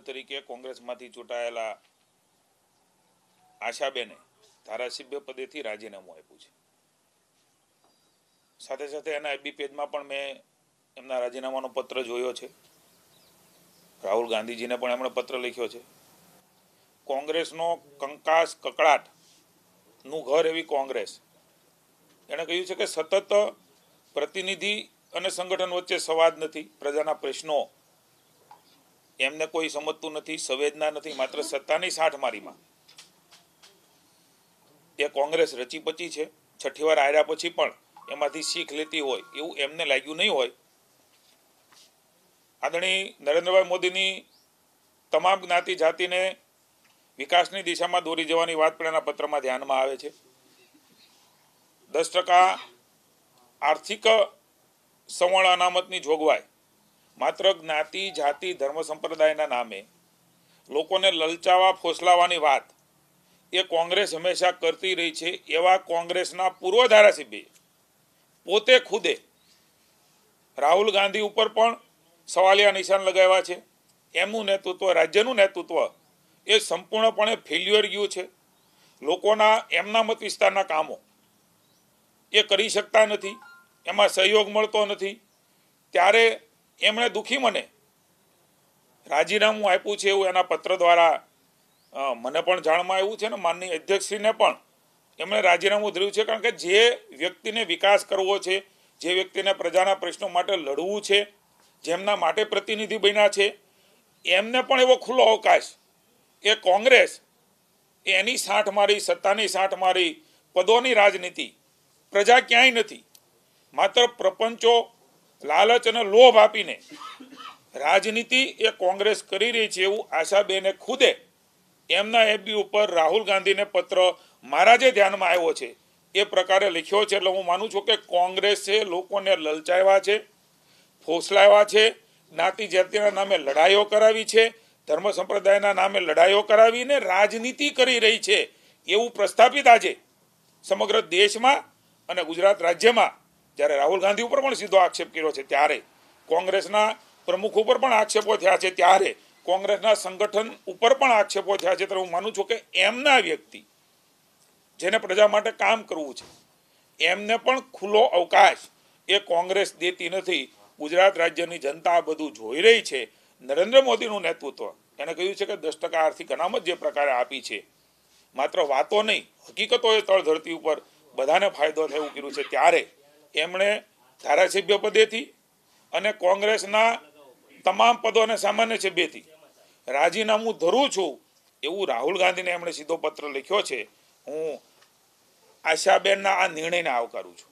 તરીકે કોંગ્રેસમાંથી ચૂંટાયેલા આશાબેને ધારાસભ્ય પદેથી રાજીનામું આપ્યું છે। સાથે સાથે એના એબી પેજમાં પણ મેં એમના રાજીનામાનો પત્ર જોયો છે। રાહુલ ગાંધીજીને પણ એમણે પત્ર લખ્યો છે। કોંગ્રેસનો કંકાસ કકળાટ નું ઘર એવી કોંગ્રેસ એણે કહ્યું છે કે સતત પ્રતિનિધિ અને સંગઠન વચ્ચે સંવાદ નથી, પ્રજાના પ્રશ્નો એમને કોઈ સમજતું નથી, સંવેદના નથી, માત્ર સત્તાની સાઠમારીમાં એ કોંગ્રેસ રચી પચી છે। છઠ્ઠી વાર હાર્યા પછી પણ એમાંથી શીખ લેતી હોય એવું એમને લાગ્યું નહીં હોય। આદરણીય નરેન્દ્રભાઈ મોદીની તમામ જ્ઞાતિ જાતિને વિકાસની દિશામાં દોરી જવાની વાત પણ એના પત્રમાં ધ્યાનમાં આવે છે। 10% આર્થિક સવર્ણ અનામતની જોગવાઈ માત્ર જ્ઞાતિ જાતિ ધર્મ સંપ્રદાયના નામે લોકોને લલચાવા ફોસલાવાની વાત એ કોંગ્રેસ હંમેશા કરતી રહી છે। એવા કોંગ્રેસના પૂર્વ ધારાસભ્ય પોતે ખુદે રાહુલ ગાંધી ઉપર પણ સવાલિયા નિશાન લગાવ્યા છે। એમનું નેતૃત્વ, રાજ્યનું નેતૃત્વ એ સંપૂર્ણપણે ફેલ્યુઅર ગયું છે। લોકોના એમના મત વિસ્તારના કામો એ કરી શકતા નથી, એમાં સહયોગ મળતો નથી, ત્યારે એમણે દુઃખી મને રાજીનામું આપ્યું છે એવું એના પત્ર દ્વારા મને પણ જાણમાં આવ્યું છે ને માનનીય અધ્યક્ષશ્રીને પણ એમણે રાજીનામું ધર્યું છે। કારણ કે જે વ્યક્તિને વિકાસ કરવો છે, જે વ્યક્તિને પ્રજાના પ્રશ્નો માટે લડવું છે, જેમના માટે પ્રતિનિધિ બન્યા છે, એમને પણ એવો ખુલ્લો અવકાશ એ કોંગ્રેસ એની સાઠ મારી, સત્તાની સાઠ મારી, પદોની રાજનીતિ, પ્રજા ક્યાંય નથી, માત્ર પ્રપંચો, લાલચ અને લોભ આપીને રાજનીતિ એ કોંગ્રેસ કરી રહી છે એવું આશાબેને ખુદે એમના એફબી ઉપર રાહુલ ગાંધીને પત્ર મારા જે ધ્યાનમાં આવ્યો છે એ પ્રકારે લખ્યો છે। એટલે હું માનું છું કે કોંગ્રેસે લોકોને લલચાવ્યા છે, ફોસલાવ્યા છે, જ્ઞાતિ જાતિના નામે લડાઈઓ કરાવી છે, ધર્મ સંપ્રદાયના નામે લડાઈઓ કરાવીને રાજનીતિ કરી રહી છે એવું પ્રસ્થાપિત આજે સમગ્ર દેશમાં અને ગુજરાત રાજ્યમાં જ્યારે રાહુલ ગાંધી ઉપર પણ સીધો આક્ષેપ કર્યો છે, ત્યારે કોંગ્રેસના પ્રમુખ ઉપર પણ આક્ષેપો થયા છે, ત્યારે કોંગ્રેસના સંગઠન ઉપર પણ આક્ષેપો થયા છે। ત્યારે હું માનું છું કે એમના વ્યક્તિ જેને પ્રજા માટે કામ કરવું છે એમને પણ ખુલ્લો અવકાશ એ કોંગ્રેસ દેતી નથી। ગુજરાત રાજ્યની જનતા બધું જોઈ રહી છે। નરેન્દ્ર મોદીનું નેતૃત્વ એને કહ્યું છે કે 10% આર્થિક અનામત જે પ્રકારે આપી છે, માત્ર વાતો નહીં, હકીકતો એ તળ ધરતી ઉપર બધાને ફાયદો થાય એવું કર્યું છે, ત્યારે એમણે ધારાસભ્ય પદેથી અને કોંગ્રેસના તમામ પદો અને સામાન્ય સભ્યથી રાજીનામું ધરું છું એવું રાહુલ ગાંધીને એમણે સીધો પત્ર લખ્યો છે। હું આશાબેનના આ નિર્ણયને આવકારું છું।